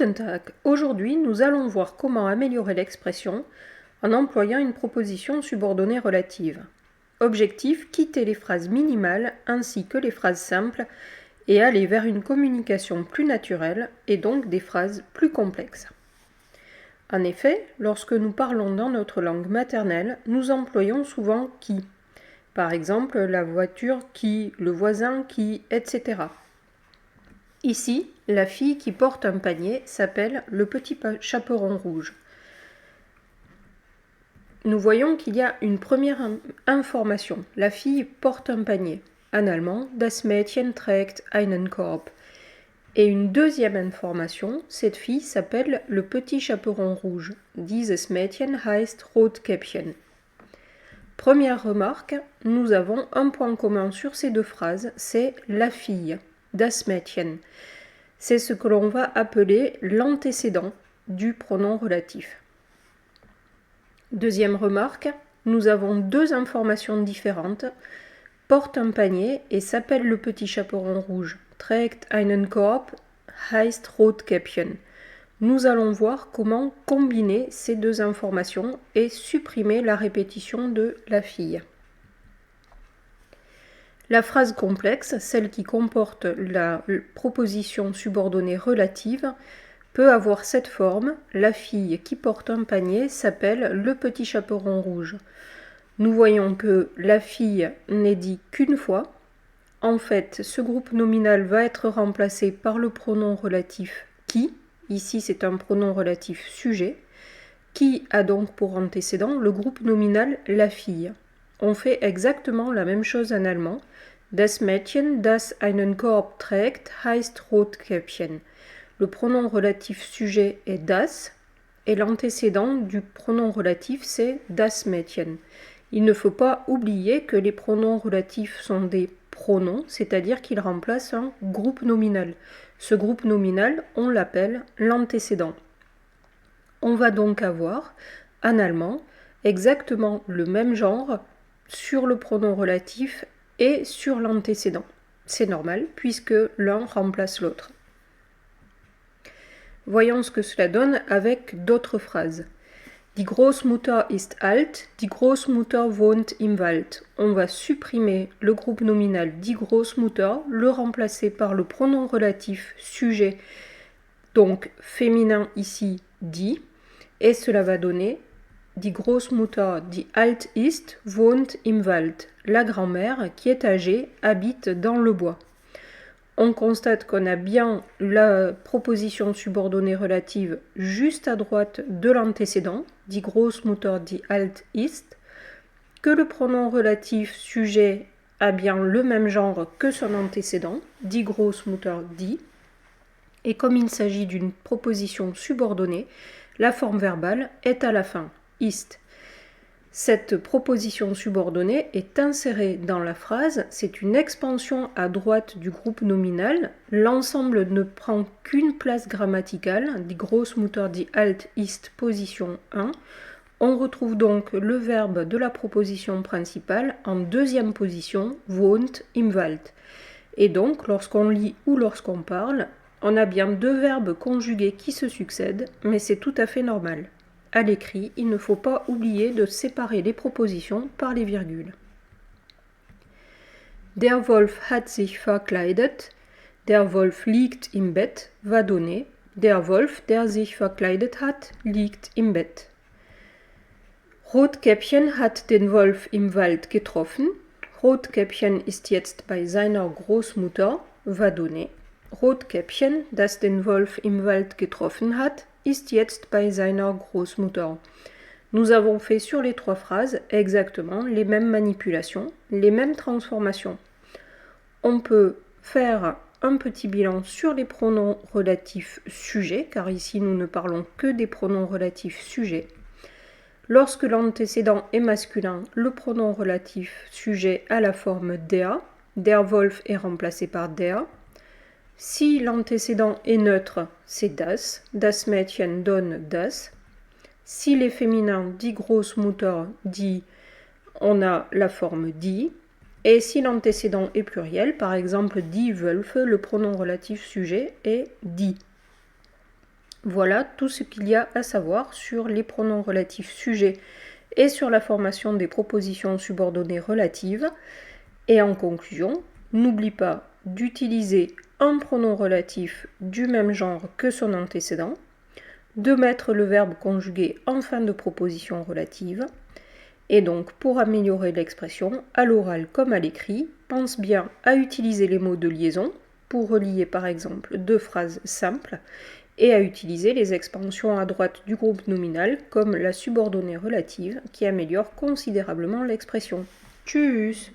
Guten Tag. Aujourd'hui, nous allons voir comment améliorer l'expression en employant une proposition subordonnée relative. Objectif, quitter les phrases minimales ainsi que les phrases simples et aller vers une communication plus naturelle et donc des phrases plus complexes. En effet, lorsque nous parlons dans notre langue maternelle, nous employons souvent qui. Par exemple, la voiture qui, le voisin qui, etc. Ici, la fille qui porte un panier s'appelle le petit chaperon rouge. Nous voyons qu'il y a une première information. La fille porte un panier. En allemand, das Mädchen trägt einen Korb. Et une deuxième information, cette fille s'appelle le petit chaperon rouge. Dieses Mädchen heißt Rotkäppchen. Première remarque, nous avons un point commun sur ces deux phrases, c'est la fille. Das Mädchen. C'est ce que l'on va appeler l'antécédent du pronom relatif. Deuxième remarque, nous avons deux informations différentes. Porte un panier et s'appelle le petit chaperon rouge. Trägt einen Korb, heißt Rotkäppchen. Nous allons voir comment combiner ces deux informations et supprimer la répétition de la fille. La phrase complexe, celle qui comporte la proposition subordonnée relative, peut avoir cette forme. La fille qui porte un panier s'appelle le petit chaperon rouge. Nous voyons que la fille n'est dit qu'une fois. En fait, ce groupe nominal va être remplacé par le pronom relatif qui. Ici, c'est un pronom relatif sujet. Qui a donc pour antécédent le groupe nominal la fille. On fait exactement la même chose en allemand. Das Mädchen, das einen Korb trägt, heißt Rotkäppchen. Le pronom relatif sujet est das, et l'antécédent du pronom relatif c'est das Mädchen. Il ne faut pas oublier que les pronoms relatifs sont des pronoms, c'est-à-dire qu'ils remplacent un groupe nominal. Ce groupe nominal, on l'appelle l'antécédent. On va donc avoir, en allemand, exactement le même genre sur le pronom relatif et sur l'antécédent. C'est normal, puisque l'un remplace l'autre. Voyons ce que cela donne avec d'autres phrases. Die Großmutter ist alt, die Großmutter wohnt im Wald. On va supprimer le groupe nominal die Großmutter, le remplacer par le pronom relatif sujet, donc féminin ici die, et cela va donner die Großmutter, die alt ist, wohnt im Wald. La grand-mère qui est âgée habite dans le bois. On constate qu'on a bien la proposition subordonnée relative juste à droite de l'antécédent, die Großmutter, die alt ist, que le pronom relatif sujet a bien le même genre que son antécédent, die Großmutter, die, et comme il s'agit d'une proposition subordonnée, la forme verbale est à la fin, ist. Cette proposition subordonnée est insérée dans la phrase, c'est une expansion à droite du groupe nominal, l'ensemble ne prend qu'une place grammaticale, die Großmutter, die alt ist, position 1. On retrouve donc le verbe de la proposition principale en deuxième position, wohnt im Wald. Et donc, lorsqu'on lit ou lorsqu'on parle, on a bien deux verbes conjugués qui se succèdent, mais c'est tout à fait normal. À l'écrit, il ne faut pas oublier de séparer les propositions par les virgules. Der Wolf hat sich verkleidet, der Wolf liegt im Bett va donner der Wolf, der sich verkleidet hat, liegt im Bett. Rotkäppchen hat den Wolf im Wald getroffen. Rotkäppchen ist jetzt bei seiner Großmutter va donner Rotkäppchen, das den Wolf im Wald getroffen hat, ist jetzt bei seiner Großmutter. Nous avons fait sur les trois phrases exactement les mêmes manipulations, les mêmes transformations. On peut faire un petit bilan sur les pronoms relatifs sujets, car ici nous ne parlons que des pronoms relatifs sujets. Lorsque l'antécédent est masculin, le pronom relatif sujet a la forme der Wolf est remplacé par der. Si l'antécédent est neutre, c'est das Mädchen donne das. S'il est féminin, die Großmutter, die, on a la forme die. Et si l'antécédent est pluriel, par exemple die Wölfe, le pronom relatif sujet est die. Voilà tout ce qu'il y a à savoir sur les pronoms relatifs sujets et sur la formation des propositions subordonnées relatives. Et en conclusion, n'oublie pas d'utiliser un pronom relatif du même genre que son antécédent, de mettre le verbe conjugué en fin de proposition relative. Et donc, pour améliorer l'expression, à l'oral comme à l'écrit, pense bien à utiliser les mots de liaison pour relier par exemple deux phrases simples et à utiliser les expansions à droite du groupe nominal comme la subordonnée relative qui améliore considérablement l'expression. Tchuss!